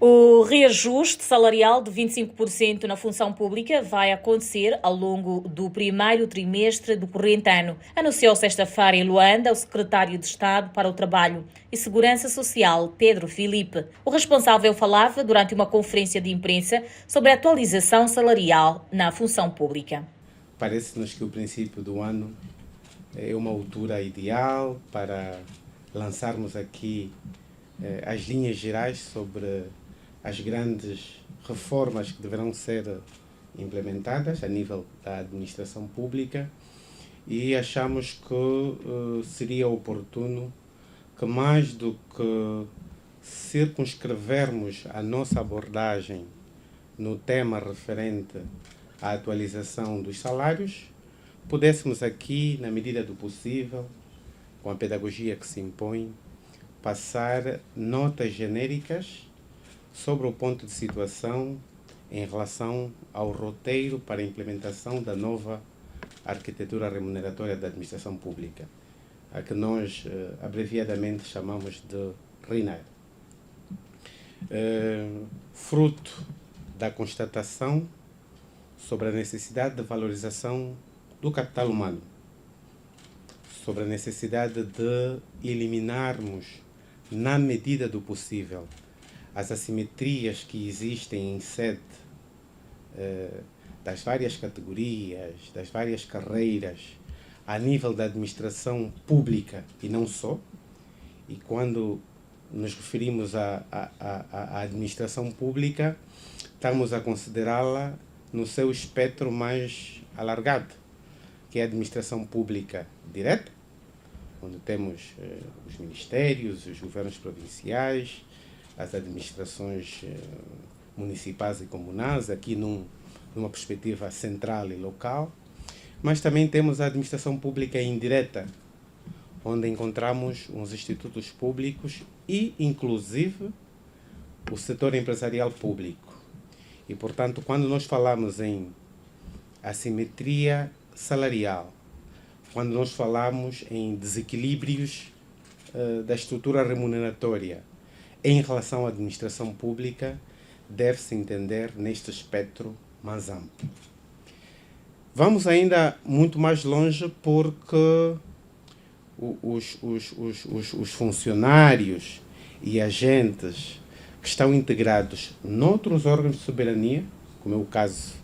O reajuste salarial de 25% na função pública vai acontecer ao longo do primeiro trimestre do corrente ano, anunciou sexta-feira em Luanda o secretário de Estado para o Trabalho e Segurança Social, Pedro Filipe. O responsável falava durante uma conferência de imprensa sobre a atualização salarial na função pública. Parece-nos que o princípio do ano é uma altura ideal para lançarmos aqui as linhas gerais sobre as grandes reformas que deverão ser implementadas a nível da administração pública e achamos que seria oportuno que, mais do que circunscrevermos a nossa abordagem no tema referente à atualização dos salários, pudéssemos aqui, na medida do possível, com a pedagogia que se impõe, passar notas genéricas sobre o ponto de situação em relação ao roteiro para a implementação da nova arquitetura remuneratória da administração pública, a que nós abreviadamente chamamos de RINAR. Fruto da constatação sobre a necessidade de valorização do capital humano, sobre a necessidade de eliminarmos, na medida do possível, as assimetrias que existem em sede das várias categorias, das várias carreiras, a nível da administração pública e não só. E quando nos referimos à administração pública, estamos a considerá-la no seu espectro mais alargado, que é a administração pública direta, onde temos os ministérios, os governos provinciais, as administrações municipais e comunais, aqui numa perspectiva central e local, mas também temos a administração pública indireta, onde encontramos os institutos públicos e, inclusive, o setor empresarial público. E, portanto, quando nós falamos em assimetria salarial, quando nós falamos em desequilíbrios da estrutura remuneratória em relação à administração pública, deve-se entender neste espectro mais amplo. Vamos ainda muito mais longe porque os funcionários e agentes que estão integrados noutros órgãos de soberania, como é o caso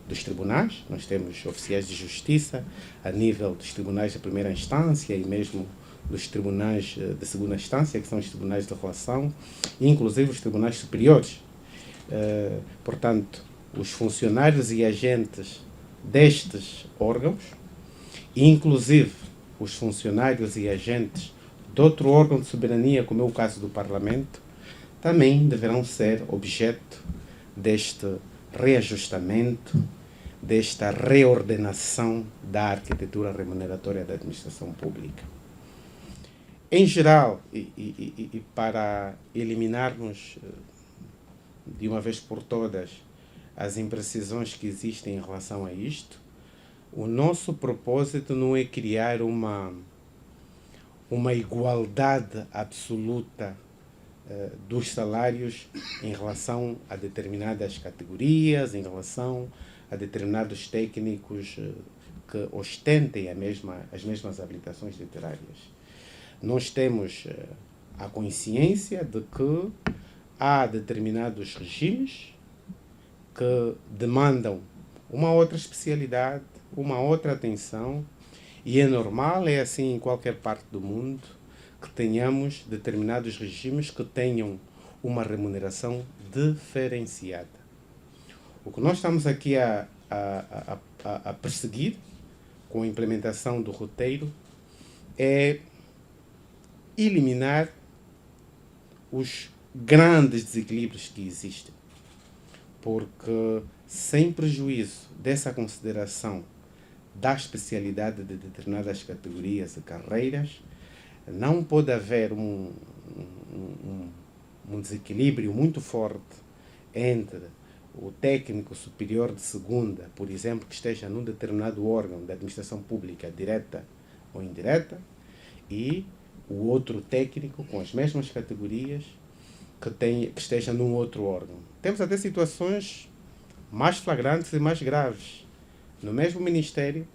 dos tribunais, nós temos oficiais de justiça a nível dos tribunais de primeira instância e mesmo dos tribunais de segunda instância, que são os tribunais de relação, inclusive os tribunais superiores. Portanto, os funcionários e agentes destes órgãos, inclusive os funcionários e agentes de outro órgão de soberania, como é o caso do Parlamento, também deverão ser objeto deste reajustamento, desta reordenação da arquitetura remuneratória da administração pública. Em geral, e para eliminarmos de uma vez por todas as imprecisões que existem em relação a isto, o nosso propósito não é criar uma igualdade absoluta dos salários em relação a determinadas categorias, em relação a determinados técnicos que ostentem as mesmas habilitações literárias. Nós temos a consciência de que há determinados regimes que demandam uma outra especialidade, uma outra atenção, e é normal, é assim em qualquer parte do mundo, que tenhamos determinados regimes que tenham uma remuneração diferenciada. O que nós estamos aqui a perseguir com a implementação do roteiro é eliminar os grandes desequilíbrios que existem, porque sem prejuízo dessa consideração da especialidade de determinadas categorias e carreiras, não pode haver um desequilíbrio muito forte entre o técnico superior de segunda, por exemplo, que esteja num determinado órgão da administração pública, direta ou indireta, e o outro técnico com as mesmas categorias que esteja num outro órgão. Temos até situações mais flagrantes e mais graves. No mesmo Ministério,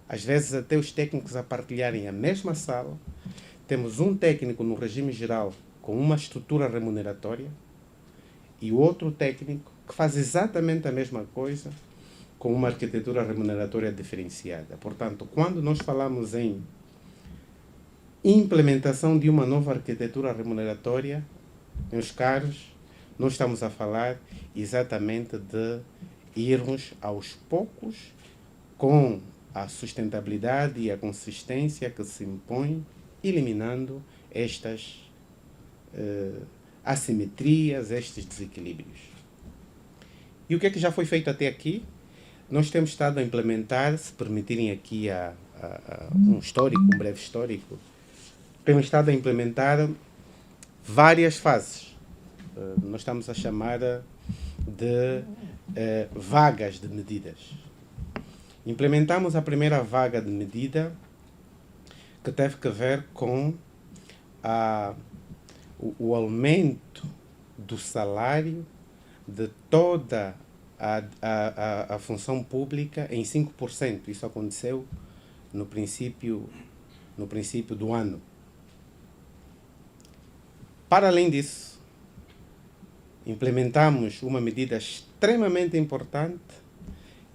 às vezes até os técnicos a partilharem a mesma sala, temos um técnico no regime geral com uma estrutura remuneratória e outro técnico que faz exatamente a mesma coisa com uma arquitetura remuneratória diferenciada. Portanto, quando nós falamos em implementação de uma nova arquitetura remuneratória, meus caros, nós estamos a falar exatamente de irmos aos poucos com a sustentabilidade e a consistência que se impõe, eliminando estas assimetrias, estes desequilíbrios. E o que é que já foi feito até aqui? Nós temos estado a implementar, se permitirem aqui um breve histórico, temos estado a implementar várias fases. Nós estamos a chamar de vagas de medidas. Implementamos a primeira vaga de medida que teve que ver com o aumento do salário de toda a função pública em 5%. Isso aconteceu no princípio do ano. Para além disso, implementamos uma medida extremamente importante,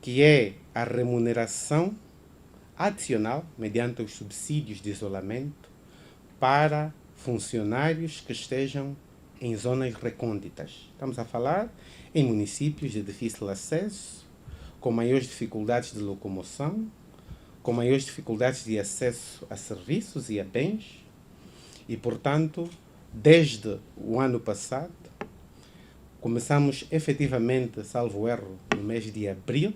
que é a remuneração adicional, mediante os subsídios de isolamento, para funcionários que estejam em zonas recônditas. Estamos a falar em municípios de difícil acesso, com maiores dificuldades de locomoção, com maiores dificuldades de acesso a serviços e a bens. E, portanto, desde o ano passado, começamos efetivamente, salvo erro, no mês de abril,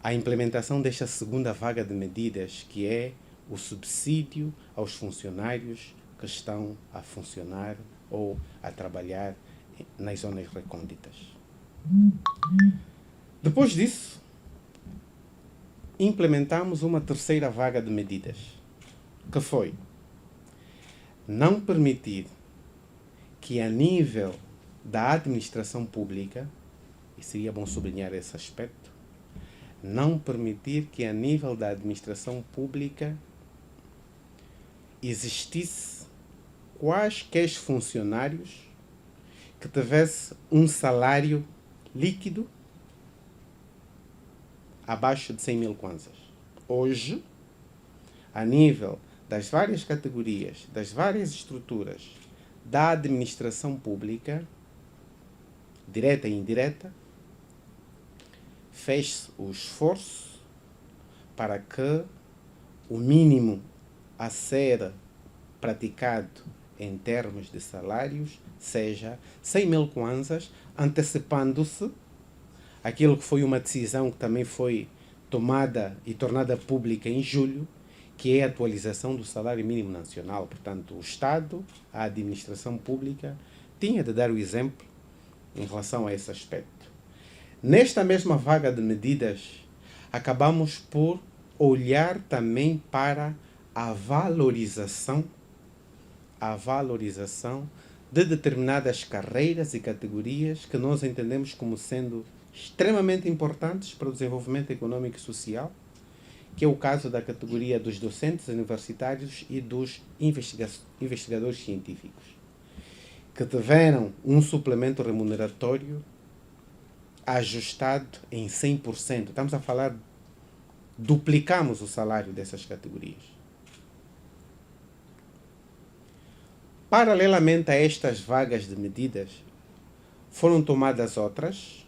a implementação desta segunda vaga de medidas, que é o subsídio aos funcionários que estão a funcionar ou a trabalhar nas zonas recônditas. Depois disso, implementamos uma terceira vaga de medidas, que foi não permitir que a nível da administração pública, e seria bom sublinhar esse aspecto, não permitir que a nível da administração pública existisse quaisquer funcionários que tivesse um salário líquido abaixo de 100 mil kwanzas. Hoje, a nível das várias categorias, das várias estruturas da administração pública, direta e indireta, fez-se o esforço para que o mínimo a ser praticado em termos de salários seja 100 mil kwanzas, antecipando-se aquilo que foi uma decisão que também foi tomada e tornada pública em julho, que é a atualização do salário mínimo nacional. Portanto, o Estado, a administração pública, tinha de dar o exemplo em relação a esse aspecto. Nesta mesma vaga de medidas, acabamos por olhar também para a valorização de determinadas carreiras e categorias que nós entendemos como sendo extremamente importantes para o desenvolvimento econômico e social, que é o caso da categoria dos docentes universitários e dos investigadores científicos, que tiveram um suplemento remuneratório ajustado em 100%. Estamos a falar, duplicamos o salário dessas categorias. Paralelamente a estas vagas de medidas, foram tomadas outras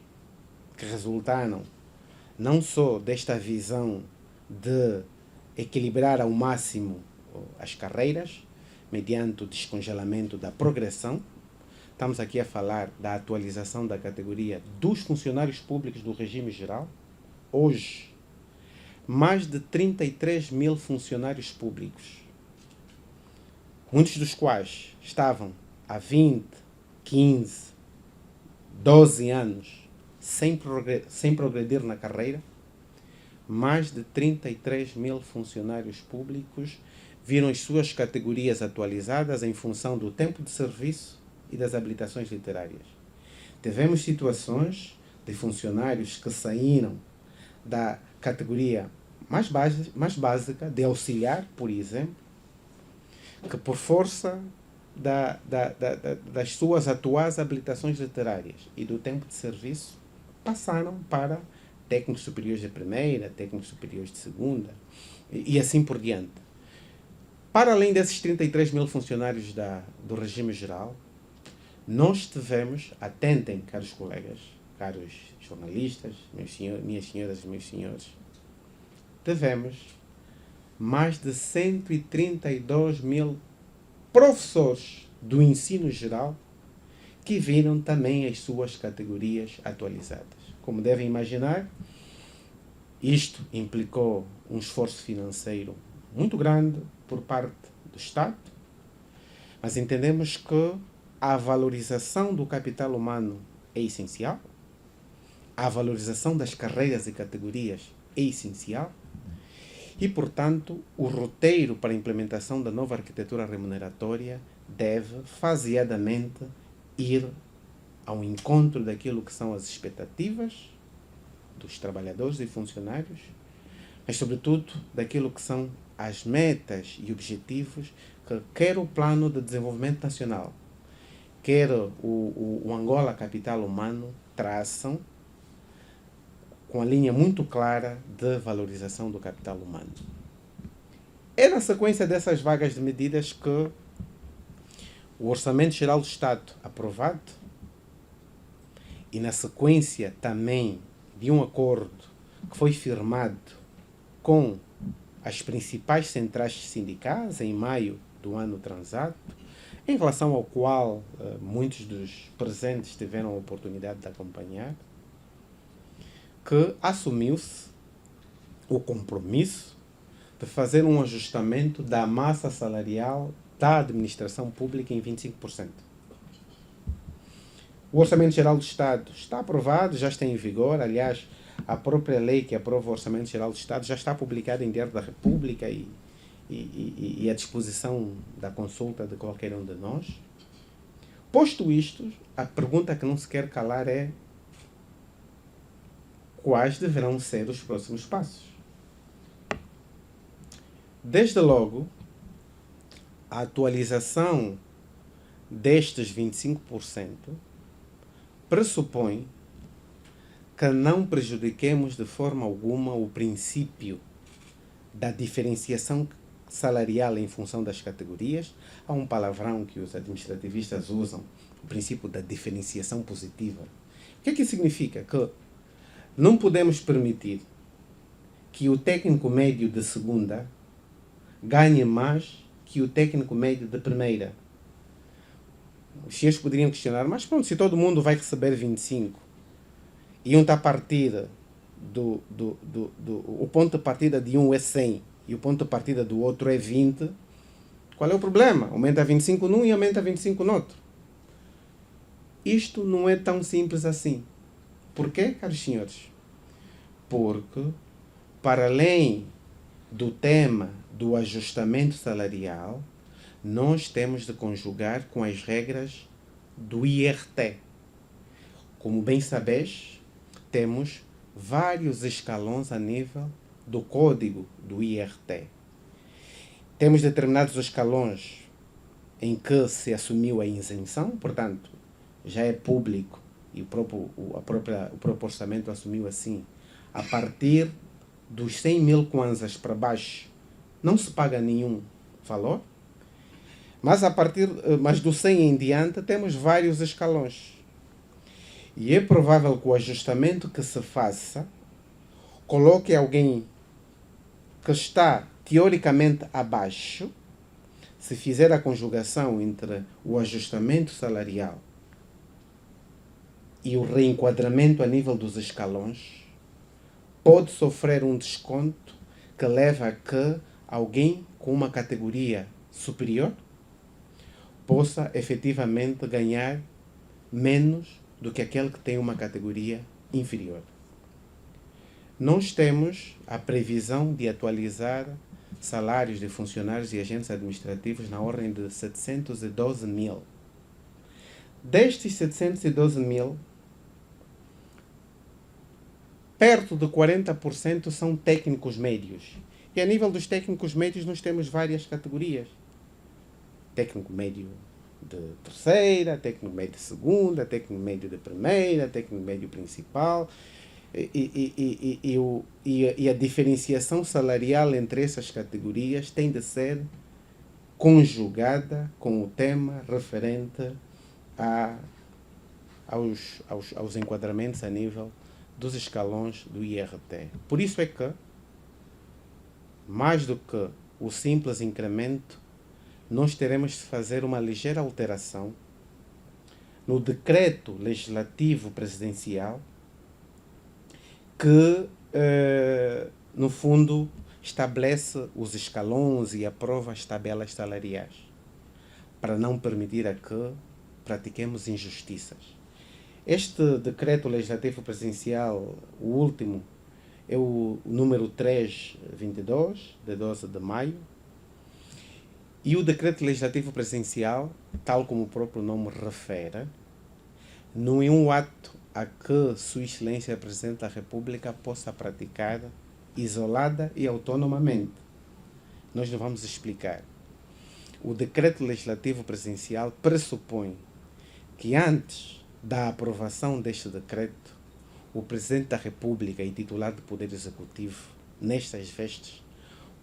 que resultaram não só desta visão de equilibrar ao máximo as carreiras, mediante o descongelamento da progressão. Estamos aqui a falar da atualização da categoria dos funcionários públicos do regime geral. Hoje, mais de 33 mil funcionários públicos, muitos dos quais estavam há 20, 15, 12 anos sem progredir na carreira. Mais de 33 mil funcionários públicos viram as suas categorias atualizadas em função do tempo de serviço e das habilitações literárias. Tivemos situações de funcionários que saíram da categoria mais básica, de auxiliar, por exemplo, que por força das suas atuais habilitações literárias e do tempo de serviço, passaram para técnicos superiores de primeira, técnicos superiores de segunda, e assim por diante. Para além desses 33 mil funcionários do regime geral, nós tivemos, atentem, caros colegas, caros jornalistas, minhas senhoras e meus senhores, tivemos mais de 132 mil professores do ensino geral que viram também as suas categorias atualizadas. Como devem imaginar, isto implicou um esforço financeiro muito grande por parte do Estado, mas entendemos que a valorização do capital humano é essencial, a valorização das carreiras e categorias é essencial e, portanto, o roteiro para a implementação da nova arquitetura remuneratória deve faseadamente ir ao encontro daquilo que são as expectativas dos trabalhadores e funcionários, mas, sobretudo, daquilo que são as metas e objetivos que quer o Plano de Desenvolvimento Nacional, quer o Angola Capital Humano traçam com a linha muito clara de valorização do capital humano. É na sequência dessas vagas de medidas que o Orçamento Geral do Estado, aprovado, e na sequência também de um acordo que foi firmado com as principais centrais sindicais em maio do ano transato, em relação ao qual muitos dos presentes tiveram a oportunidade de acompanhar, que assumiu-se o compromisso de fazer um ajustamento da massa salarial da administração pública em 25%. O Orçamento Geral do Estado está aprovado, já está em vigor. Aliás, a própria lei que aprova o Orçamento Geral do Estado já está publicada em Diário da República e à disposição da consulta de qualquer um de nós. Posto isto, a pergunta que não se quer calar é: quais deverão ser os próximos passos? Desde logo, a atualização destes 25% pressupõe que não prejudiquemos de forma alguma o princípio da diferenciação salarial em função das categorias. Há um palavrão que os administrativistas usam, o princípio da diferenciação positiva. O que é que isso significa? Que não podemos permitir que o técnico médio de segunda ganhe mais que o técnico médio de primeira. Os senhores poderiam questionar, mas pronto, se todo mundo vai receber 25 e um está a partir o ponto de partida de um é 100 e o ponto de partida do outro é 20, qual é o problema? Aumenta 25 num e aumenta 25 no outro. Isto não é tão simples assim. Por quê, caros senhores? Porque, para além do tema do ajustamento salarial, nós temos de conjugar com as regras do IRT. Como bem sabeis, temos vários escalões a nível do código do IRT. Temos determinados escalões em que se assumiu a isenção, portanto, já é público e o próprio orçamento assumiu assim. A partir dos 100 mil kwanzas para baixo, não se paga nenhum valor, mas do 100 em diante temos vários escalões. E é provável que o ajustamento que se faça coloque alguém que está teoricamente abaixo, se fizer a conjugação entre o ajustamento salarial e o reenquadramento a nível dos escalões, pode sofrer um desconto que leva a que alguém com uma categoria superior possa efetivamente ganhar menos do que aquele que tem uma categoria inferior. Nós temos a previsão de atualizar salários de funcionários e agentes administrativos na ordem de 712 mil. Destes 712 mil, perto de 40% são técnicos médios. E a nível dos técnicos médios nós temos várias categorias. Técnico médio de terceira, técnico médio de segunda, técnico médio de primeira, técnico médio principal. E a diferenciação salarial entre essas categorias tem de ser conjugada com o tema referente aos enquadramentos a nível dos escalões do IRT. Por isso é que, mais do que o simples incremento, nós teremos de fazer uma ligeira alteração no decreto legislativo presidencial que, no fundo, estabelece os escalões e aprova as tabelas salariais, para não permitir a que pratiquemos injustiças. Este decreto legislativo presidencial, o último, é o número 322, de 12 de maio, e o decreto legislativo presidencial, tal como o próprio nome refere, não é um ato a que Sua Excelência Presidente da República possa praticar isolada e autonomamente. Nós não vamos explicar. O decreto legislativo presidencial pressupõe que antes da aprovação deste decreto, o Presidente da República e titular do Poder Executivo, nestas vestes,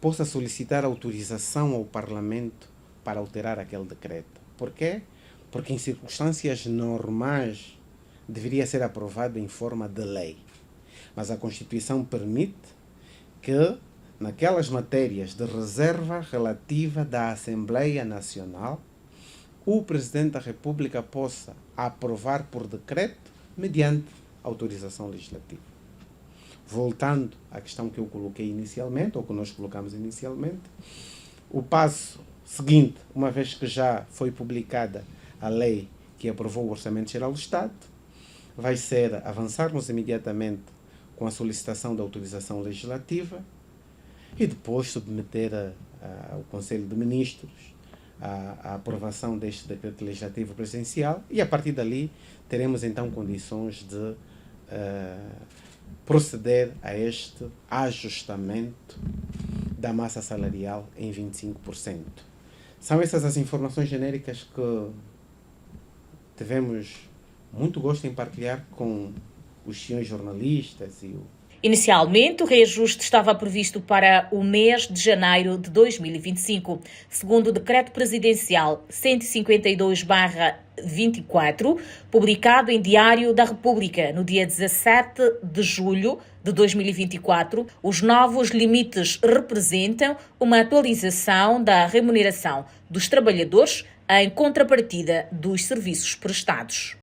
possa solicitar autorização ao Parlamento para alterar aquele decreto. Por quê? Porque em circunstâncias normais deveria ser aprovado em forma de lei. Mas a Constituição permite que, naquelas matérias de reserva relativa da Assembleia Nacional, o Presidente da República possa aprovar por decreto mediante autorização legislativa. Voltando à questão que eu coloquei inicialmente, ou que nós colocamos inicialmente, o passo seguinte, uma vez que já foi publicada a lei que aprovou o Orçamento Geral do Estado, vai ser avançarmos imediatamente com a solicitação da autorização legislativa e depois submeter ao Conselho de Ministros a aprovação deste decreto legislativo presidencial e a partir dali teremos então condições de proceder a este ajustamento da massa salarial em 25%. São essas as informações genéricas que tivemos muito gosto em partilhar com os senhores jornalistas e o Inicialmente, o reajuste estava previsto para o mês de janeiro de 2025. Segundo o Decreto Presidencial 152/24, publicado em Diário da República no dia 17 de julho de 2024, os novos limites representam uma atualização da remuneração dos trabalhadores em contrapartida dos serviços prestados.